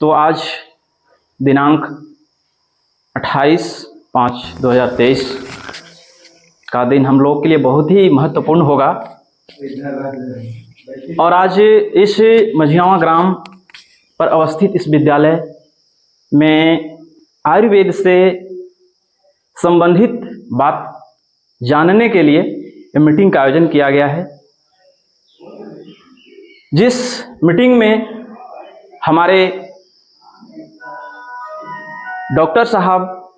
तो आज दिनांक 28/5/2023 का दिन हम लोग के लिए बहुत ही महत्वपूर्ण होगा। और आज इस मझियावा ग्राम पर अवस्थित इस विद्यालय में आयुर्वेद से संबंधित बात जानने के लिए मीटिंग का आयोजन किया गया है, जिस मीटिंग में हमारे डॉक्टर साहब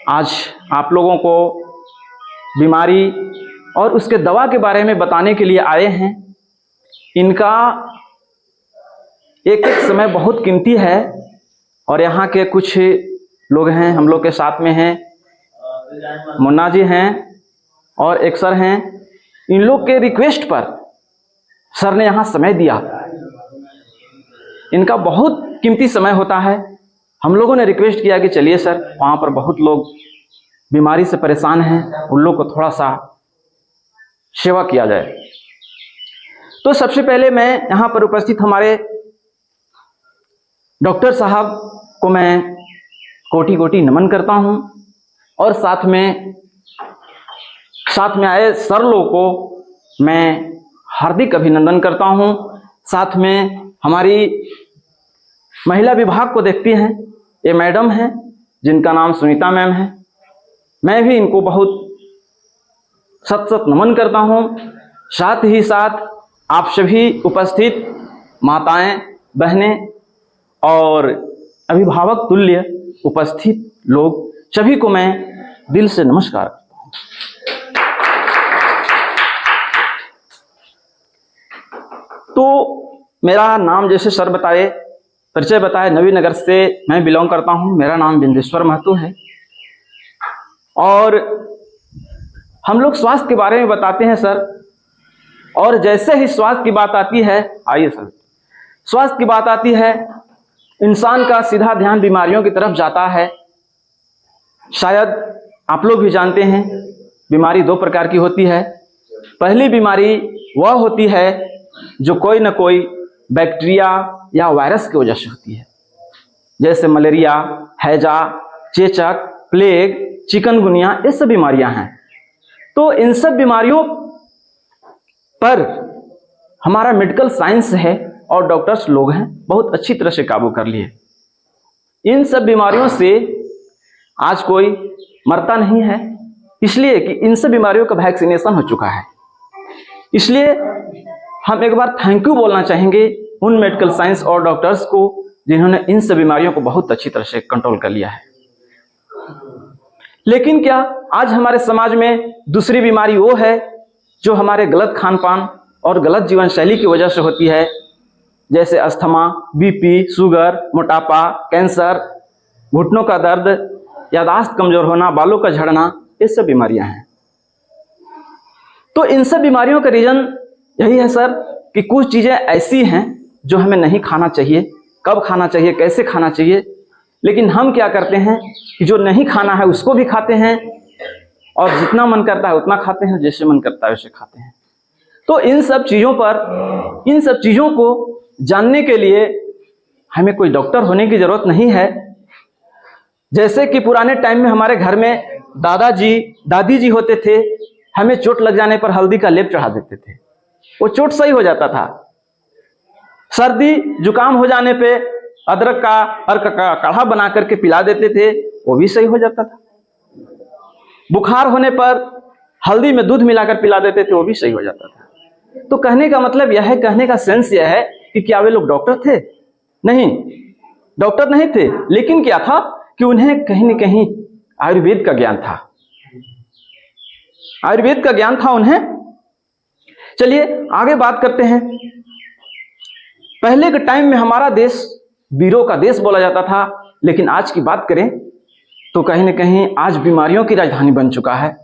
आज आप लोगों को बीमारी और उसके दवा के बारे में बताने के लिए आए हैं। इनका एक एक समय बहुत कीमती है और यहाँ के कुछ लोग हैं, हम लोग के साथ में हैं, मुन्ना जी हैं और एक सर हैं। इन लोग के रिक्वेस्ट पर सर ने यहाँ समय दिया। इनका बहुत कीमती समय होता है। हम लोगों ने रिक्वेस्ट किया कि चलिए सर, वहाँ पर बहुत लोग बीमारी से परेशान हैं, उन लोग को थोड़ा सा सेवा किया जाए। तो सबसे पहले मैं यहाँ पर उपस्थित हमारे डॉक्टर साहब को मैं कोटि कोटि नमन करता हूँ और साथ में आए सर लोगों को मैं हार्दिक अभिनंदन करता हूँ। साथ में हमारी महिला विभाग को देखती हैं, ये मैडम हैं जिनका नाम सुनीता मैम है। मैं भी इनको बहुत सत नमन करता हूँ। साथ ही साथ आप सभी उपस्थित माताएं, बहनें और अभिभावक तुल्य उपस्थित लोग सभी को मैं दिल से नमस्कार करता हूँ। तो मेरा नाम जैसे सर बताए, परिचय बताए, नवीनगर से मैं बिलोंग करता हूँ। मेरा नाम बिंदेश्वर महतो है और हम लोग स्वास्थ्य के बारे में बताते हैं सर। और जैसे ही स्वास्थ्य की बात आती है, आइए सर, स्वास्थ्य की बात आती है, इंसान का सीधा ध्यान बीमारियों की तरफ जाता है। शायद आप लोग भी जानते हैं, बीमारी दो प्रकार की होती है। पहली बीमारी वह होती है जो कोई न कोई बैक्टीरिया या वायरस की वजह से होती है, जैसे मलेरिया, हैजा, चेचक, प्लेग, चिकनगुनिया, ये सब बीमारियां हैं। तो इन सब बीमारियों पर हमारा मेडिकल साइंस है और डॉक्टर्स लोग हैं, बहुत अच्छी तरह से काबू कर लिए। इन सब बीमारियों से आज कोई मरता नहीं है, इसलिए कि इन सब बीमारियों का वैक्सीनेशन हो चुका है। इसलिए हम एक बार थैंक यू बोलना चाहेंगे उन मेडिकल साइंस और डॉक्टर्स को जिन्होंने इन सब बीमारियों को बहुत अच्छी तरह से कंट्रोल कर लिया है। लेकिन क्या आज हमारे समाज में दूसरी बीमारी वो है जो हमारे गलत खान पान और गलत जीवन शैली की वजह से होती है, जैसे अस्थमा, बीपी, शुगर, मोटापा, कैंसर, घुटनों का दर्द, याददाश्त कमजोर होना, बालों का झड़ना, ये सब बीमारियां हैं। तो इन सब बीमारियों का रीजन यही है सर कि कुछ चीजें ऐसी हैं जो हमें नहीं खाना चाहिए, कब खाना चाहिए, कैसे खाना चाहिए, लेकिन हम क्या करते हैं कि जो नहीं खाना है उसको भी खाते हैं और जितना मन करता है उतना खाते हैं, जैसे मन करता है वैसे खाते हैं। तो इन सब चीजों को जानने के लिए हमें कोई डॉक्टर होने की जरूरत नहीं है। जैसे कि पुराने टाइम में हमारे घर में दादाजी, दादी जी होते थे, हमें चोट लग जाने पर हल्दी का लेप चढ़ा देते थे, वो चोट सही हो जाता था। सर्दी जुकाम हो जाने पे अदरक का अर्क का काढ़ा बना करके पिला देते थे, वो भी सही हो जाता था। बुखार होने पर हल्दी में दूध मिलाकर पिला देते थे, वो भी सही हो जाता था। तो कहने का मतलब यह है, कहने का सेंस यह है कि क्या वे लोग डॉक्टर थे? नहीं, डॉक्टर नहीं थे, लेकिन क्या था कि उन्हें कहीं न कहीं आयुर्वेद का ज्ञान था, आयुर्वेद का ज्ञान था उन्हें। चलिए आगे बात करते हैं। पहले के टाइम में हमारा देश वीरों का देश बोला जाता था, लेकिन आज की बात करें तो कहीं न कहीं आज बीमारियों की राजधानी बन चुका है।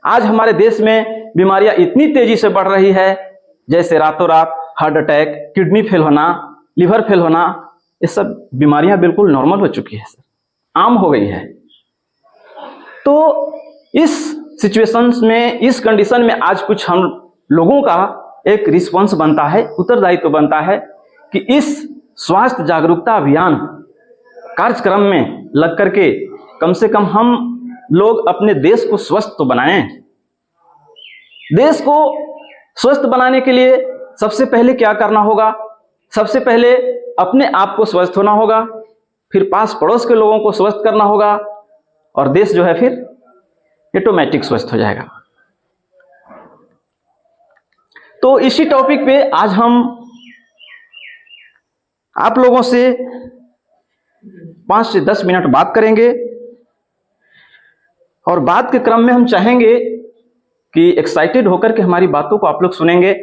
आज हमारे देश में बीमारियां इतनी तेजी से बढ़ रही है, जैसे रातों रात हार्ट अटैक, किडनी फेल होना, लिवर फेल होना, ये सब बीमारियां बिल्कुल नॉर्मल हो चुकी है सर, आम हो गई है। तो इस सिचुएशंस में, इस कंडीशन में आज कुछ हम लोगों का एक रिस्पॉन्स बनता है, उत्तरदायित्व बनता है कि इस स्वास्थ्य जागरूकता अभियान कार्यक्रम में लग करके कम से कम हम लोग अपने देश को स्वस्थ तो बनाएं। देश को स्वस्थ बनाने के लिए सबसे पहले क्या करना होगा? सबसे पहले अपने आप को स्वस्थ होना होगा, फिर पास पड़ोस के लोगों को स्वस्थ करना होगा, और देश जो है फिर ऑटोमेटिक स्वस्थ हो जाएगा। तो इसी टॉपिक पे आज हम आप लोगों से 5 से 10 मिनट बात करेंगे, और बात के क्रम में हम चाहेंगे कि एक्साइटेड होकर के हमारी बातों को आप लोग सुनेंगे,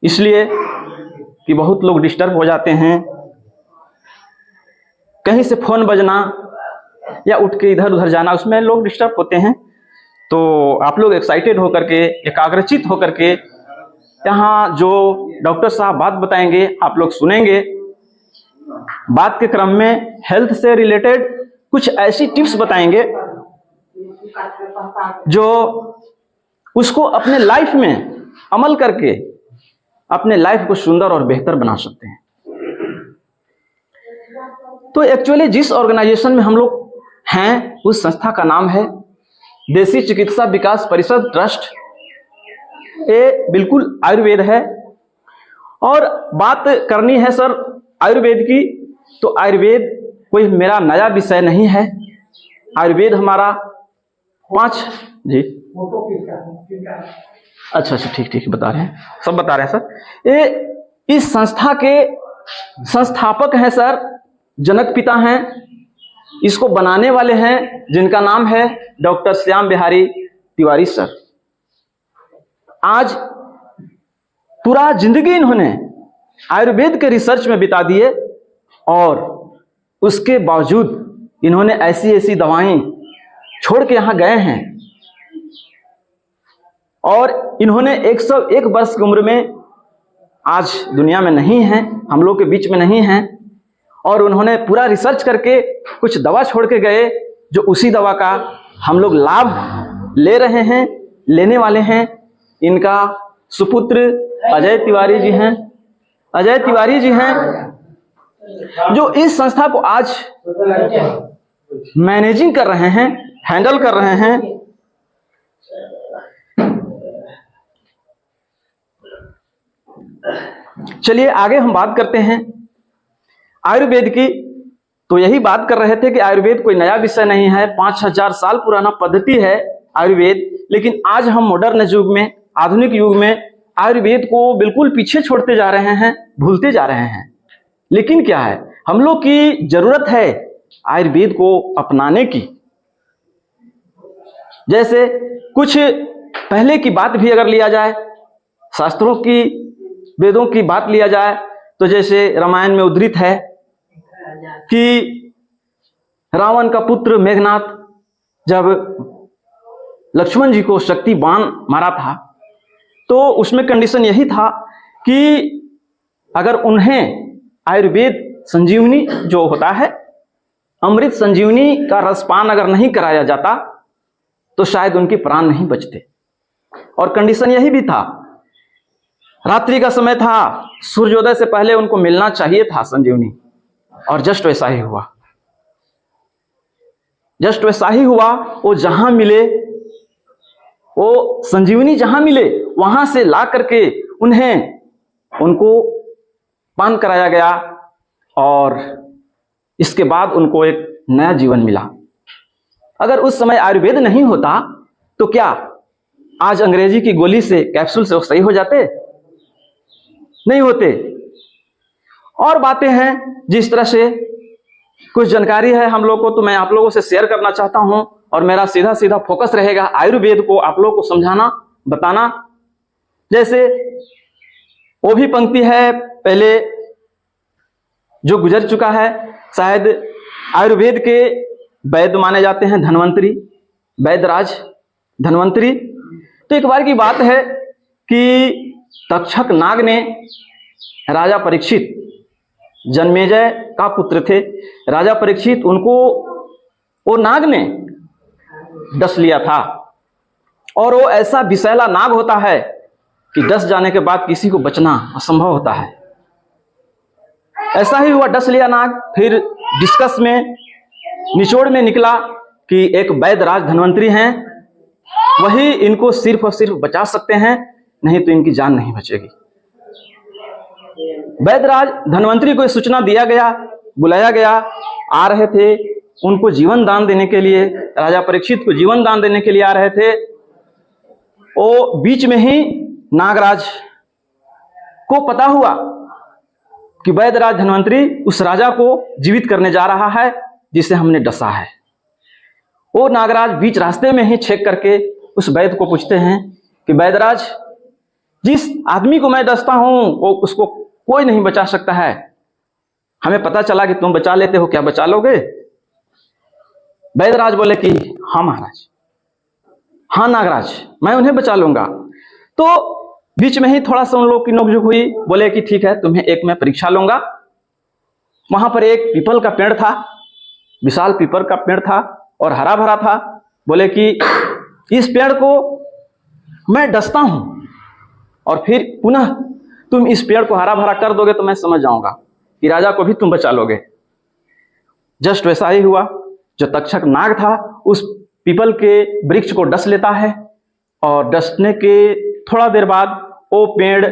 इसलिए कि बहुत लोग डिस्टर्ब हो जाते हैं, कहीं से फोन बजना या उठ के इधर उधर जाना, उसमें लोग डिस्टर्ब होते हैं। तो आप लोग एक्साइटेड होकर के, एकाग्रचित होकर के यहाँ जो डॉक्टर साहब बात बताएंगे आप लोग सुनेंगे। बात के क्रम में हेल्थ से रिलेटेड कुछ ऐसी टिप्स बताएंगे जो उसको अपने लाइफ में अमल करके अपने लाइफ को सुंदर और बेहतर बना सकते हैं। तो एक्चुअली जिस ऑर्गेनाइजेशन में हम लोग हैं उस संस्था का नाम है देसी चिकित्सा विकास परिषद ट्रस्ट। ये बिल्कुल आयुर्वेद है, और बात करनी है सर आयुर्वेद की, तो आयुर्वेद कोई मेरा नया विषय नहीं है। आयुर्वेद हमारा 5 जी अच्छा ठीक बता रहे हैं, सब बता रहे हैं सर। ये इस संस्था के संस्थापक हैं सर, जनक पिता हैं, इसको बनाने वाले हैं जिनका नाम है डॉक्टर श्याम बिहारी तिवारी सर। आज पूरा जिंदगी इन्होंने आयुर्वेद के रिसर्च में बिता दिए, और उसके बावजूद इन्होंने ऐसी ऐसी दवाएं छोड़ के यहां गए हैं, और इन्होंने 101 वर्ष की उम्र में आज दुनिया में नहीं हैं, हम लोग के बीच में नहीं हैं, और उन्होंने पूरा रिसर्च करके कुछ दवा छोड़ के गए, जो उसी दवा का हम लोग लाभ ले रहे हैं, लेने वाले हैं। इनका सुपुत्र अजय तिवारी जी हैं। अजय तिवारी जी हैं जो इस संस्था को आज मैनेजिंग कर रहे हैं, हैंडल कर रहे हैं। चलिए आगे हम बात करते हैं आयुर्वेद की। तो यही बात कर रहे थे कि आयुर्वेद कोई नया विषय नहीं है, 5000 साल पुराना पद्धति है आयुर्वेद। लेकिन आज हम मॉडर्न युग में, आधुनिक युग में आयुर्वेद को बिल्कुल पीछे छोड़ते जा रहे हैं, भूलते जा रहे हैं। लेकिन क्या है, हम लोग की जरूरत है आयुर्वेद को अपनाने की। जैसे कुछ पहले की बात भी अगर लिया जाए, शास्त्रों की, वेदों की बात लिया जाए, तो जैसे रामायण में उद्धृत है कि रावण का पुत्र मेघनाथ जब लक्ष्मण जी को शक्ति बाण मारा था, तो उसमें कंडीशन यही था कि अगर उन्हें आयुर्वेद संजीवनी जो होता है, अमृत संजीवनी का रसपान अगर नहीं कराया जाता तो शायद उनके प्राण नहीं बचते। और कंडीशन यही भी था, रात्रि का समय था, सूर्योदय से पहले उनको मिलना चाहिए था संजीवनी, और जस्ट वैसा ही हुआ। जस्ट वैसा ही हुआ। वो जहां मिले, वो संजीवनी जहां मिले, वहां से ला करके उनको पान कराया गया, और इसके बाद उनको एक नया जीवन मिला। अगर उस समय आयुर्वेद नहीं होता तो क्या आज अंग्रेजी की गोली से, कैप्सूल से वो सही हो जाते? नहीं होते। और बातें हैं जिस तरह से कुछ जानकारी है हम लोग को, तो मैं आप लोगों से शेयर करना चाहता हूं, और मेरा सीधा सीधा फोकस रहेगा आयुर्वेद को आप लोगों को समझाना, बताना। जैसे वो भी पंक्ति है पहले जो गुजर चुका है, शायद आयुर्वेद के वैद्य माने जाते हैं धन्वंतरी, वैद्यराज धन्वंतरी। तो एक बार की बात है कि तक्षक नाग ने राजा परीक्षित, जन्मेजय का पुत्र थे राजा परीक्षित, उनको वो नाग ने डस लिया था। और वो ऐसा विषैला नाग होता है कि डस जाने के बाद किसी को बचना असंभव होता है। ऐसा ही हुआ, डस लिया नाग। फिर डिस्कस में, निचोड़ में निकला कि एक वैद्यराज धन्वंतरी हैं, वही इनको सिर्फ और सिर्फ बचा सकते हैं, नहीं तो इनकी जान नहीं बचेगी। वैद्यराज धन्वंतरी को सूचना दिया गया, बुलाया गया, आ रहे थे उनको जीवन दान देने के लिए, राजा परीक्षित को जीवन दान देने के लिए आ रहे थे। वो बीच में ही नागराज को पता हुआ कि वैद्यराज धन्वंतरी उस राजा को जीवित करने जा रहा है जिसे हमने डसा है। वो नागराज बीच रास्ते में ही छेक करके उस वैद्य को पूछते हैं कि वैद्यराज, जिस आदमी को मैं डसता हूं वो उसको कोई नहीं बचा सकता है, हमें पता चला कि तुम बचा लेते हो, क्या बचा लोगे? वैद्यराज बोले कि हाँ महाराज, हाँ नागराज, मैं उन्हें बचा लूंगा। तो बीच में ही थोड़ा सा उन लोग की नोकझोंक हुई। बोले कि ठीक है, तुम्हें एक मैं परीक्षा लूंगा। वहां पर एक पीपल का पेड़ था, विशाल पीपल का पेड़ था और हरा भरा था। बोले कि इस पेड़ को मैं डसता हूं और फिर पुनः तुम इस पेड़ को हरा भरा कर दोगे तो मैं समझ जाऊंगा कि राजा को भी तुम बचा लोगे। जस्ट वैसा ही हुआ। जो तक्षक नाग था उस पीपल के वृक्ष को डस लेता है और डसने के थोड़ा देर बाद वो पेड़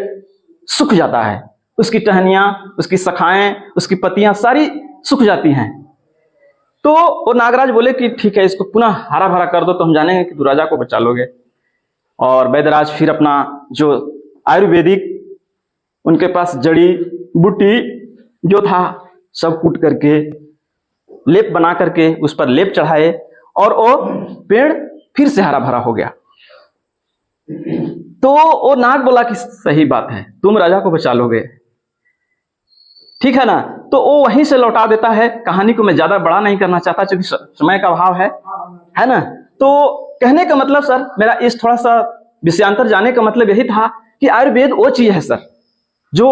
सूख जाता है। उसकी टहनियां, उसकी शाखाएं, उसकी पत्तियां सारी सूख जाती हैं। तो वो नागराज बोले कि ठीक है, इसको पुनः हरा भरा कर दो तो हम जानेंगे कि तू राजा को बचा लोगे। और वैद्यराज फिर अपना जो आयुर्वेदिक उनके पास जड़ी बूटी जो था सब कूट करके लेप बना करके उस पर लेप चढ़ाए और वो पेड़ फिर से हरा भरा हो गया। तो वो नाग बोला कि सही बात है, तुम राजा को बचा लोगे, ठीक है ना। तो वो वहीं से लौटा देता है। कहानी को मैं ज्यादा बड़ा नहीं करना चाहता क्योंकि समय का अभाव है ना। तो कहने का मतलब सर, मेरा इस थोड़ा सा विषयांतर जाने का मतलब यही था कि आयुर्वेद वो चीज है सर जो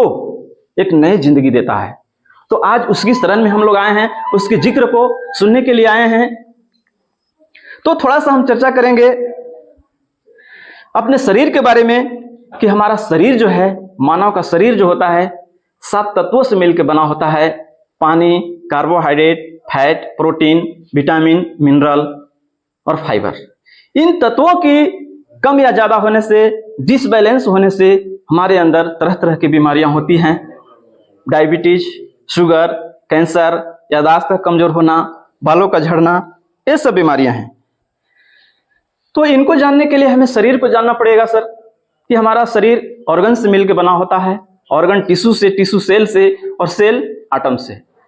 एक नई जिंदगी देता है। तो आज उसकी शरण में हम लोग आए हैं, उसके जिक्र को सुनने के लिए आए हैं। तो थोड़ा सा हम चर्चा करेंगे अपने शरीर के बारे में कि हमारा शरीर जो है, मानव का शरीर जो होता है 7 तत्वों से मिलकर बना होता है। पानी, carbohydrate, fat, protein, vitamin, mineral और फाइबर। इन तत्वों की कम या ज्यादा होने से, डिसबैलेंस होने से हमारे अंदर तरह तरह की बीमारियां होती हैं। डायबिटीज, शुगर, कैंसर, याददाश्त का कमजोर होना, बालों का झड़ना, ये सब बीमारियां हैं। तो इनको जानने के लिए हमें शरीर को जानना पड़ेगा सर कि हमारा शरीर ऑर्गन से मिलकर बना होता है। ऑर्गन टिश्यू से, टिश्यू सेल से और सेल आटम से।